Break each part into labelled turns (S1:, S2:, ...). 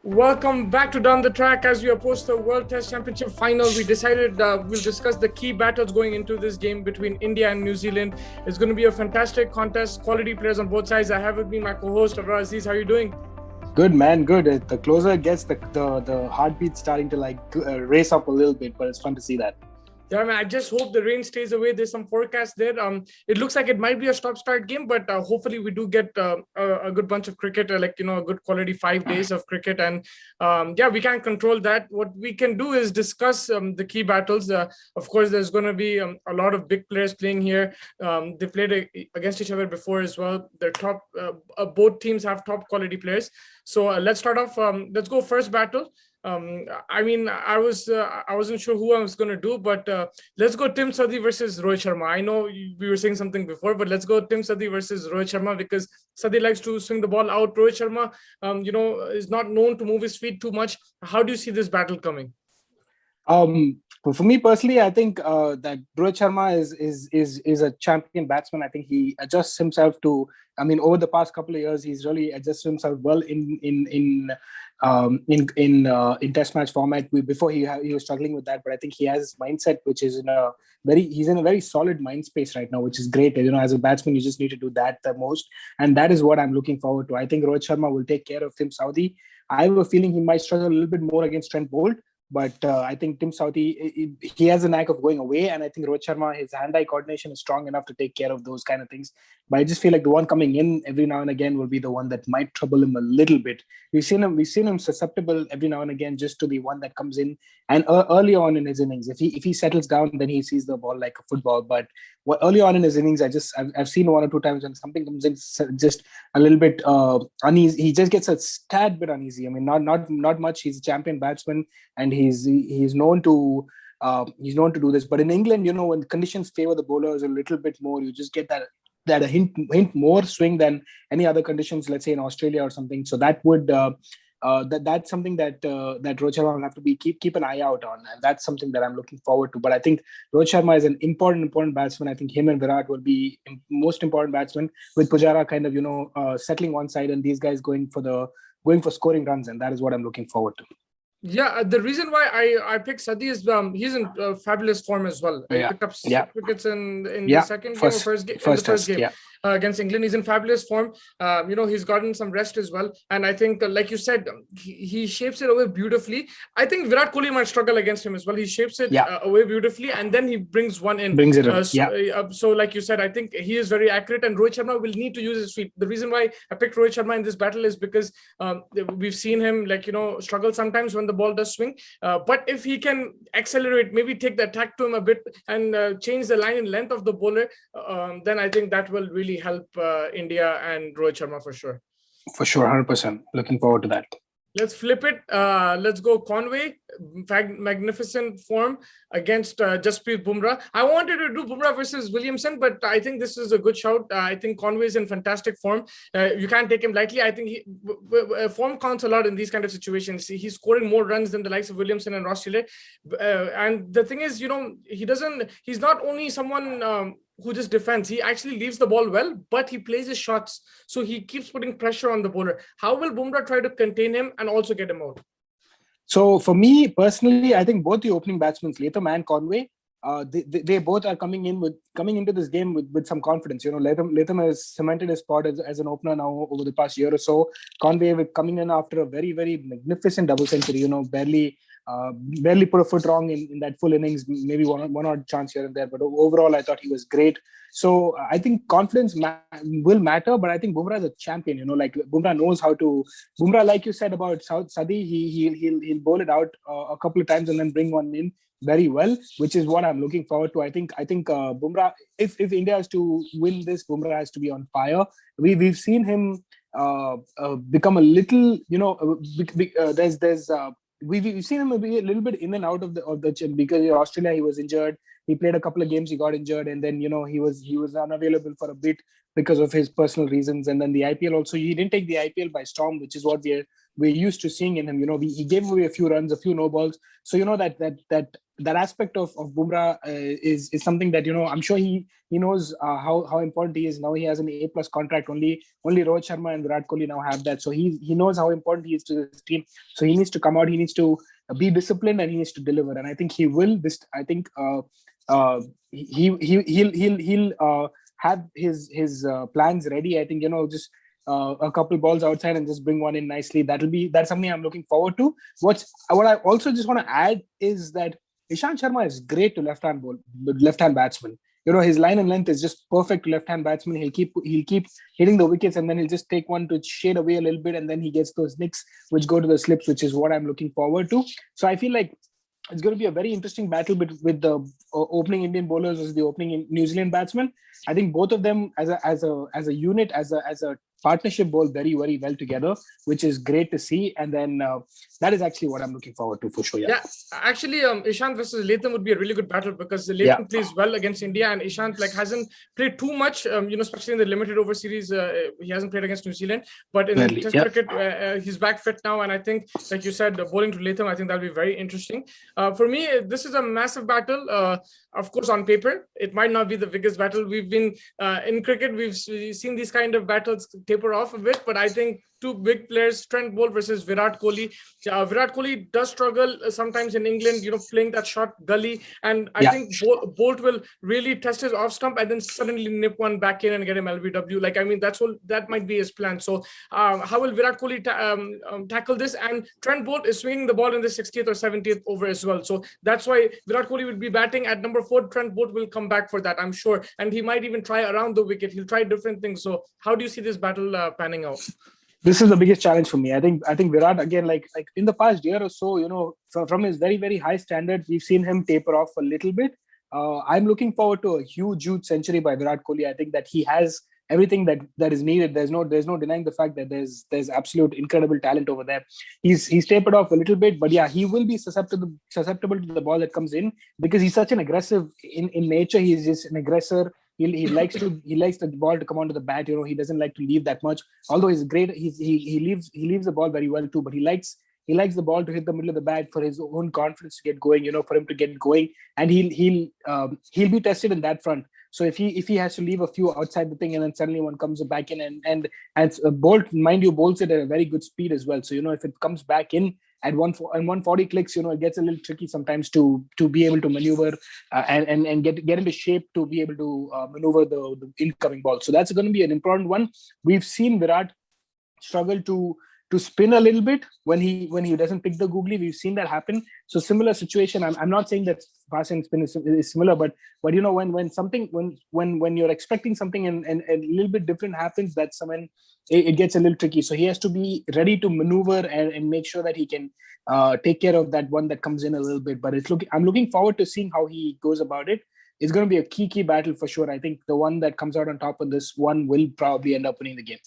S1: Welcome back to Down the Track. As we approach the World Test Championship final, we decided we'll discuss the key battles going into this game between India and New Zealand. It's going to be a fantastic contest, quality players on both sides. I have with me my co-host, Aziz. How are you doing?
S2: Good, man. Good. The closer it gets, the heartbeat starting to race up a little bit, but it's fun to see that.
S1: Yeah, man, I just hope the rain stays away. There's some forecast there. It looks like it might be a stop-start game, but hopefully we do get a good bunch of cricket, a good quality 5 days of cricket. And we can't control that. What we can do is discuss the key battles. Of course, there's going to be a lot of big players playing here. They played against each other before as well. They're top. Both teams have top quality players. So let's start off. Let's go first battle. I wasn't sure who I was going to do, but let's go Tim Southee versus Rohit Sharma. I know we were saying something before, but let's go Tim Southee versus Rohit Sharma because Southee likes to swing the ball out. Rohit Sharma, is not known to move his feet too much. How do you see this battle coming?
S2: For me personally, I think that Rohit Sharma is a champion batsman. I think he adjusts himself to. I mean, over the past couple of years, he's really adjusted himself well in Test match format. Before he was struggling with that, but I think he has mindset which is he's in a very solid mind space right now, which is great. As a batsman, you just need to do that the most, and that is what I'm looking forward to. I think Rohit Sharma will take care of Tim Southee. I have a feeling he might struggle a little bit more against Trent Bolt. But I think Tim Southee, he has a knack of going away. And I think Rohit Sharma, his hand-eye coordination is strong enough to take care of those kind of things. But I just feel like the one coming in every now and again will be the one that might trouble him a little bit. We've seen him susceptible every now and again just to the one that comes in. And early on in his innings, if he settles down, then he sees the ball like a football. But early on in his innings, I've seen one or two times when something comes in just a little bit uneasy. He just gets a tad bit uneasy. I mean, not much. He's a champion batsman, and he's known to do this. But in England, when conditions favor the bowlers a little bit more, you just get that a hint more swing than any other conditions. Let's say in Australia or something. So that would. That's something that Rohit Sharma will have to keep an eye out on, and that's something that I'm looking forward to. But I think Rohit Sharma is an important batsman. I think him and Virat will be most important batsmen, with Pujara kind of settling one side and these guys going for scoring runs, and that is what I'm looking forward to.
S1: Yeah, the reason why I picked Southee is he's in fabulous form as well. He picked up 6 wickets in the second game or first game against England. He's in fabulous form. He's gotten some rest as well. And I think, like you said, he shapes it away beautifully. I think Virat Kohli might struggle against him as well. He shapes it away beautifully, and then he brings one in.
S2: Brings it in.
S1: So, like you said, I think he is very accurate, and Rohit Sharma will need to use his feet. The reason why I picked Rohit Sharma in this battle is because we've seen him struggle sometimes when the ball does swing, but if he can accelerate, maybe take the attack to him a bit and change the line and length of the bowler, then I think that will really help India and Rohit Sharma for sure.
S2: For sure, 100%. Looking forward to that.
S1: Let's flip it. Let's go Conway. Magnificent form against Jasprit Bumrah. I wanted to do Bumrah versus Williamson, but I think this is a good shout. I think Conway is in fantastic form. You can't take him lightly. I think form counts a lot in these kind of situations. He's scoring more runs than the likes of Williamson and Ross Taylor. And the thing is, he's not only someone who just defends. He actually leaves the ball well, but he plays his shots. So he keeps putting pressure on the bowler. How will Bumrah try to contain him and also get him out?
S2: So for me personally, I think both the opening batsmen, Latham and Conway, they both are coming into this game with some confidence. Latham has cemented his spot as an opener now over the past year or so. Conway coming in after a very, very magnificent double century. Barely put a foot wrong in that full innings, maybe one odd chance here and there. But overall, I thought he was great. So I think confidence will matter, but I think Bumrah is a champion. Bumrah knows how to. Bumrah, like you said about Southee, he'll bowl it out a couple of times and then bring one in very well, which is what I'm looking forward to. I think Bumrah, if India has to win this, Bumrah has to be on fire. We've seen him become a little, we've seen him be a little bit in and out of the because in Australia he was injured. He played a couple of games, he got injured, and then he was unavailable for a bit because of his personal reasons. And then the IPL also, he didn't take the IPL by storm, which is what we're used to seeing in him. He gave away a few runs, a few no balls. So that that aspect of Bumrah is something that, I'm sure he knows how important he is. Now he has an A+ contract. Only Rohit Sharma and Virat Kohli now have that. So he knows how important he is to this team. So he needs to come out. He needs to be disciplined and he needs to deliver. And I think he will. I think he'll have his plans ready. I think, just a couple balls outside and just bring one in nicely. That's something I'm looking forward to. What I also just want to add is that Ishant Sharma is great to left-hand batsman. His line and length is just perfect to left-hand batsman. He'll keep hitting the wickets, and then he'll just take one to shade away a little bit, and then he gets those nicks which go to the slips, which is what I'm looking forward to. So I feel like it's going to be a very interesting battle with the opening Indian bowlers versus the opening New Zealand batsmen. I think both of them as a unit, as a partnership, bowl very, very well together, which is great to see. And then that is actually what I'm looking forward to for sure.
S1: Yeah, actually, Ishant versus Latham would be a really good battle because Latham plays well against India, and Ishant hasn't played too much. Especially in the limited over series, he hasn't played against New Zealand. But in Test cricket, he's back fit now, and I think, like you said, bowling to Latham, I think that'll be very interesting. For me, this is a massive battle. Of course, on paper, it might not be the biggest battle. We've been in cricket, we've seen these kind of battles taper off a bit, but I think two big players, Trent Bolt versus Virat Kohli. Virat Kohli does struggle sometimes in England, playing that short gully, and I think Bolt will really test his off stump and then suddenly nip one back in and get him LBW. That might be his plan. So how will Virat Kohli tackle this? And Trent Bolt is swinging the ball in the 60th or 70th over as well. So that's why Virat Kohli will be batting at number 4. Trent Bolt will come back for that, I'm sure. And he might even try around the wicket. He'll try different things. So how do you see this battle panning out?
S2: This is the biggest challenge for me. I think Virat, again, like in the past year or so, from his very, very high standards, we've seen him taper off a little bit. I'm looking forward to a huge century by Virat Kohli. I think that he has everything that is needed. There's no denying the fact that there's absolute incredible talent over there. He's tapered off a little bit, but he will be susceptible to the ball that comes in because he's such an aggressive in nature. He's just an aggressor. He likes the ball to come onto the bat. He doesn't like to leave that much. Although he's great, he leaves the ball very well too. But he likes the ball to hit the middle of the bat for his own confidence to get going. For him to get going, and he'll be tested in that front. So if he has to leave a few outside the thing, and then suddenly one comes back in, and Bolt, mind you, bolts it at a very good speed as well. So if it comes back in at 140 clicks, it gets a little tricky sometimes to be able to maneuver and get into shape to be able to maneuver the incoming ball. So that's going to be an important one. We've seen Virat struggle to spin a little bit when he doesn't pick the googly. We've seen that happen. So similar situation. I'm not saying that fast and spin is similar, but when you're expecting something and a little bit different happens, that's when it gets a little tricky. So he has to be ready to maneuver and make sure that he can take care of that one that comes in a little bit. But I'm looking forward to seeing how he goes about it. It's going to be a key battle for sure. I think the one that comes out on top of this one will probably end up winning the game.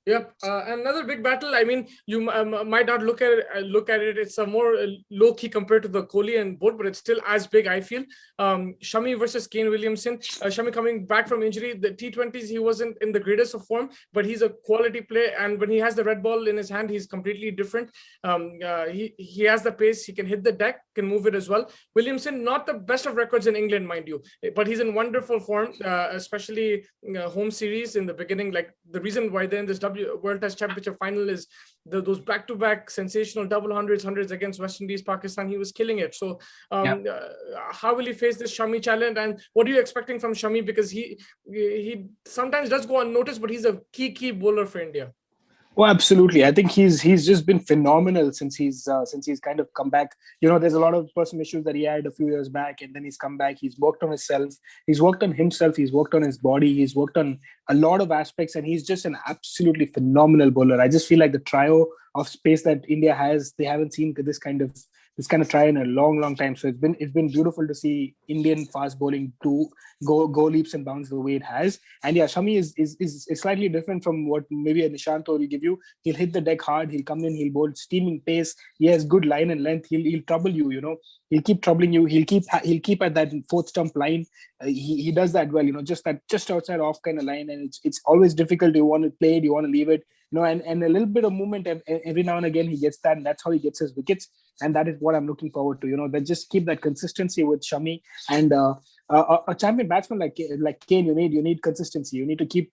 S1: Yep, another big battle. I mean, you might not look at it. It's a more low key compared to the Kohli and Bolt, but it's still as big, I feel. Shami versus Kane Williamson. Shami coming back from injury. The T20s, he wasn't in the greatest of form, but he's a quality player. And when he has the red ball in his hand, he's completely different. He has the pace. He can hit the deck, can move it as well. Williamson, not the best of records in England, mind you, but he's in wonderful form, especially home series in the beginning. Like the reason why they're in this World Test Championship final is those back-to-back sensational double hundreds against West Indies, Pakistan. He was killing it. So how will he face this Shami challenge, and what are you expecting from Shami? Because he sometimes does go unnoticed, but he's a key bowler for India.
S2: Oh, absolutely. I think he's just been phenomenal since he's kind of come back. There's a lot of personal issues that he had a few years back, and then he's come back. He's worked on himself. He's worked on his body. He's worked on a lot of aspects, and he's just an absolutely phenomenal bowler. I just feel like the trio of space that India has, they haven't seen this kind of try in a long time. So it's been beautiful to see Indian fast bowling to go leaps and bounds the way it has. And Shami is slightly different from what maybe a Nishant will give you. He'll hit the deck hard. He'll come in. He'll bowl steaming pace. He has good line and length. He'll trouble you. He'll keep troubling you. He'll keep at that fourth stump line. He does that well. Just outside off kind of line, and it's always difficult. Do you want to play it? Do you want to leave it? And a little bit of movement every now and again he gets that, and that's how he gets his wickets. and that is what I'm looking forward to. That just keep that consistency with Shami, and a champion batsman like Kane. You need consistency. You need to keep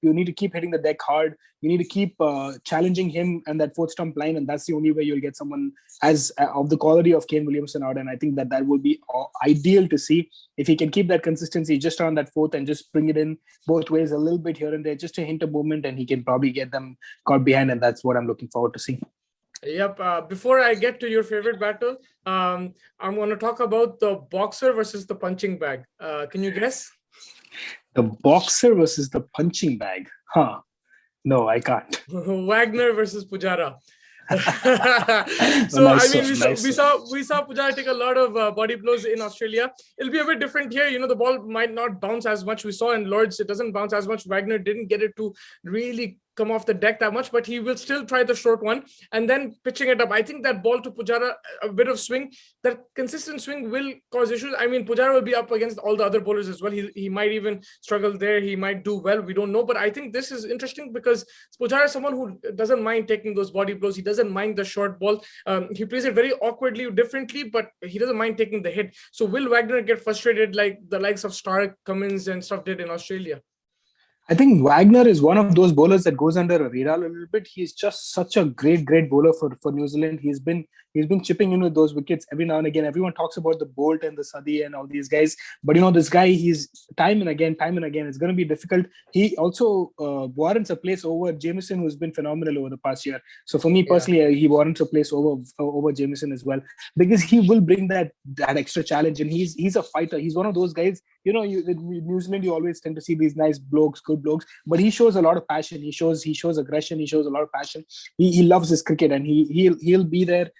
S2: hitting the deck hard. You need to keep challenging him and that fourth stump line, and that's the only way you'll get someone as of the quality of Kane Williamson out. And I think that will be ideal to see if he can keep that consistency just around that fourth and just bring it in both ways a little bit here and there, just a hint of movement, and he can probably get them caught behind, and that's what I'm looking forward to see.
S1: Yep. Before I get to your favorite battle, I'm going to talk about the boxer versus the punching bag. Can you guess?
S2: The boxer versus the punching bag. Huh. No, I can't.
S1: Wagner versus Pujara.
S2: So
S1: I mean, we saw Pujara take a lot of body blows in Australia. It'll be a bit different here. The ball might not bounce as much. We saw in Lords, it doesn't bounce as much. Wagner didn't get it to really come off the deck that much, but he will still try the short one and then pitching it up. I think that ball to Pujara, a bit of swing, that consistent swing will cause issues. I mean, Pujara will be up against all the other bowlers as well. He might even struggle there. He might do well. We don't know. But I think this is interesting because Pujara is someone who doesn't mind taking those body blows. He doesn't mind the short ball. He plays it very awkwardly, differently, but he doesn't mind taking the hit. So will Wagner get frustrated like the likes of Stark, Cummins and stuff did in Australia?
S2: I think Wagner is one of those bowlers that goes under a radar a little bit. He's just such a great bowler for New Zealand. He's been chipping in with those wickets every now and again. Everyone talks about the Bolt and the SOUTHEE and all these guys, but this guy, he's time and again. It's going to be difficult. He also warrants a place over Jamieson, who's been phenomenal over the past year. So for me personally, he warrants a place over Jamieson as well, because he will bring that extra challenge, and he's a fighter. He's one of those guys. In New Zealand, you always tend to see these nice blokes, good blokes, but he shows a lot of passion. He shows aggression. He shows a lot of passion. He loves his cricket, and he'll be there.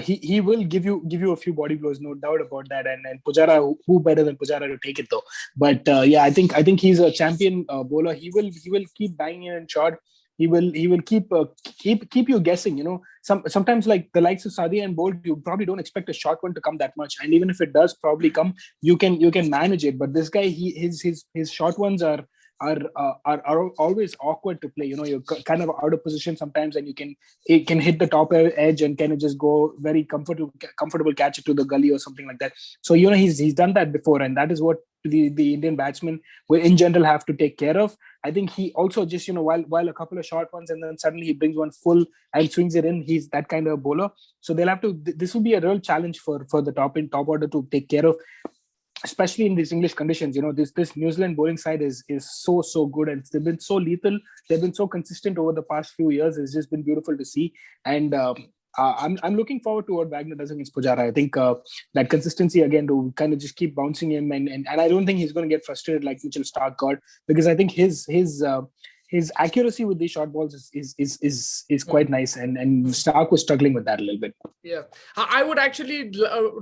S2: He will give you a few body blows, no doubt about that. And Pujara, who better than Pujara to take it though? But I think he's a champion bowler. He will keep banging in short. He will keep you guessing. Sometimes like the likes of SOUTHEE and Bolt, you probably don't expect a short one to come that much, and even if it does probably come, you can manage it. But this guy, his short ones are always awkward to play. You're kind of out of position sometimes, and it can hit the top edge and kind of just go very comfortable catch it to the gully or something like that. So he's done that before, and that is what the Indian batsmen will in general have to take care of. I think he also just while a couple of short ones and then suddenly he brings one full and swings it in. He's that kind of bowler. So they'll have to. This will be a real challenge for the top order to take care of, especially in these English conditions. This New Zealand bowling side is so good, and they've been so lethal. They've been so consistent over the past few years. It's just been beautiful to see, and I'm looking forward to what Wagner does against Pujara. I think that consistency again to kind of just keep bouncing him, and I don't think he's going to get frustrated like Mitchell Stark got, because I think his accuracy with these short balls is quite nice, and Stark was struggling with that a little bit.
S1: Yeah, I would actually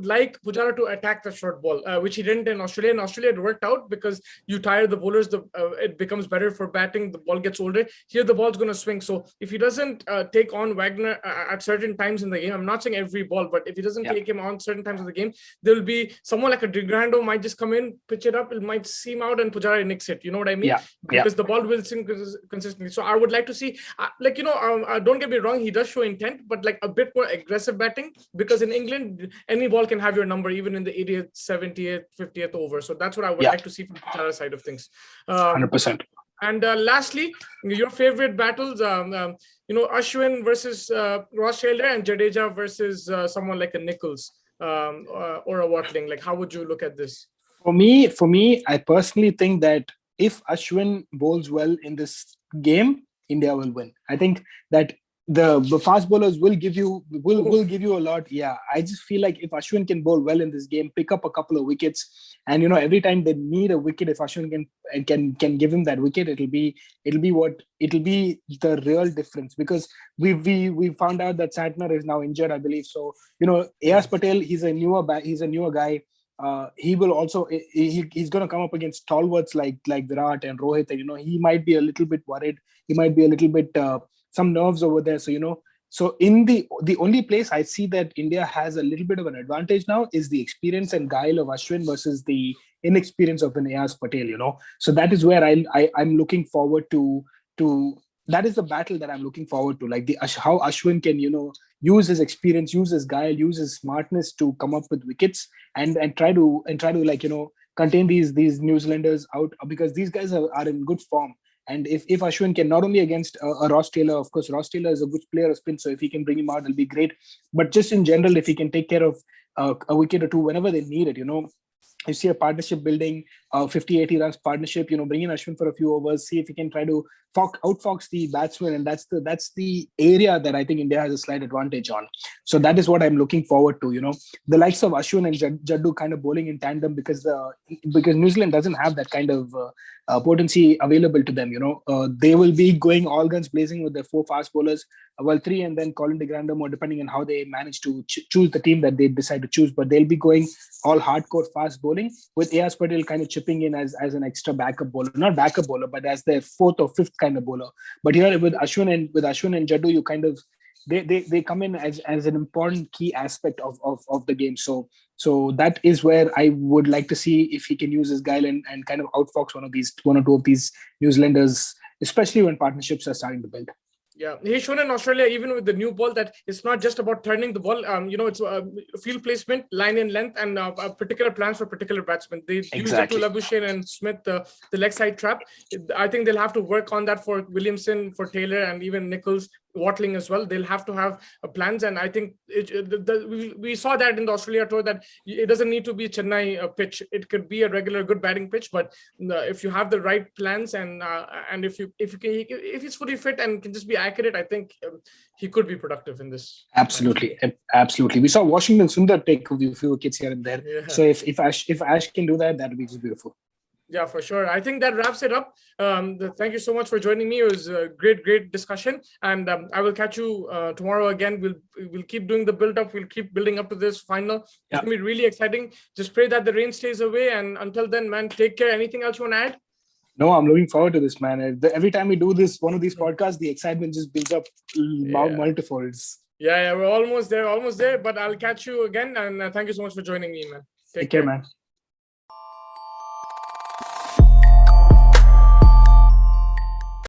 S1: like Pujara to attack the short ball, which he didn't in Australia. In Australia, it worked out because you tire the bowlers. It becomes better for batting. The ball gets older. Here, the ball's going to swing. So if he doesn't take on Wagner at certain times in the game, I'm not saying every ball, but if he doesn't take him on certain times of the game, there will be someone like a De Grando might just come in, pitch it up. It might seam out, and Pujara nicks it. You know what I mean?
S2: Yeah.
S1: Because the ball will swing consistently. So I would like to see, don't get me wrong, he does show intent, but like a bit more aggressive batting, because in England, any ball can have your number, even in the 80th, 70th, 50th over. So that's what I would like to see from Pujara's side of things.
S2: 100%.
S1: And lastly, your favorite battles, Ashwin versus Rothschilder, and Jadeja versus someone like a Nicholls or a Watling. Like, how would you look at this?
S2: For me, I personally think that if Ashwin bowls well in this game, India will win. I think that the fast bowlers will give you a lot. Yeah, I just feel like if Ashwin can bowl well in this game, pick up a couple of wickets, and every time they need a wicket, if Ashwin can give him that wicket, it'll be the real difference. Because we found out that Santner is now injured, I believe. So AS Patel, he's a newer guy. He will also he's going to come up against stalwarts like Virat and Rohit, and he might be a little bit worried. He might be a little bit some nerves over there. So in the only place I see that India has a little bit of an advantage now is the experience and guile of Ashwin versus the inexperience of an AS Patel. So that is where I'm looking forward to. That is the battle that I'm looking forward to, like how Ashwin can use his experience, use his guile, use his smartness to come up with wickets and try to like, contain these New Zealanders out, because these guys are in good form. And if Ashwin can, not only against a Ross Taylor, of course, Ross Taylor is a good player of spin, so if he can bring him out, it'll be great. But just in general, if he can take care of a wicket or two whenever they need it, you see a partnership building, 50-80 runs partnership, bring in Ashwin for a few overs, see if he can try to outfox the batsman. And that's the area that I think India has a slight advantage on. So that is what I'm looking forward to, the likes of Ashwin and Jaddu kind of bowling in tandem, because New Zealand doesn't have that kind of potency available to them. They will be going all guns blazing with their 4 fast bowlers, well, 3, and then Colin de Grandin, or depending on how they manage to choose the team that they decide to choose. But they'll be going all hardcore fast bowling, with Ayaz Patel kind of chipping in as an extra backup bowler, not backup bowler, but as their 4th or 5th kind of bowler. But here with Ashwin and Jaddu, you kind of they come in as an important key aspect of the game. So that is where I would like to see if he can use his guile and kind of outfox one or two of these New Zealanders, especially when partnerships are starting to build.
S1: Yeah, he's shown in Australia, even with the new ball, that it's not just about turning the ball. It's field placement, line and length, and particular plans for particular batsmen. They use it to Labuschagne and Smith, the leg side trap. I think they'll have to work on that for Williamson, for Taylor, and even Nicholls, Watling as well. They'll have to have plans, and I think we saw that in the Australia tour, that it doesn't need to be Chennai pitch. It could be a regular good batting pitch, but if you have the right plans and if he's fully fit and can just be accurate, I think he could be productive in this.
S2: Absolutely. We saw Washington Sundar take a few wickets here and there. Yeah. So if Ash can do that, that would be just beautiful.
S1: Yeah, for sure. I think that wraps it up. Thank you so much for joining me. It was a great discussion, and I will catch you tomorrow again. We'll keep doing the build up. We'll keep building up to this final. It's gonna be really exciting. Just pray that the rain stays away, and until then, man, take care. Anything else you want to add?
S2: No, I'm looking forward to this, man. Every time we do one of these podcasts, the excitement just builds up multifolds.
S1: Yeah, we're almost there. But I'll catch you again, and thank you so much for joining me, man.
S2: Take care, man.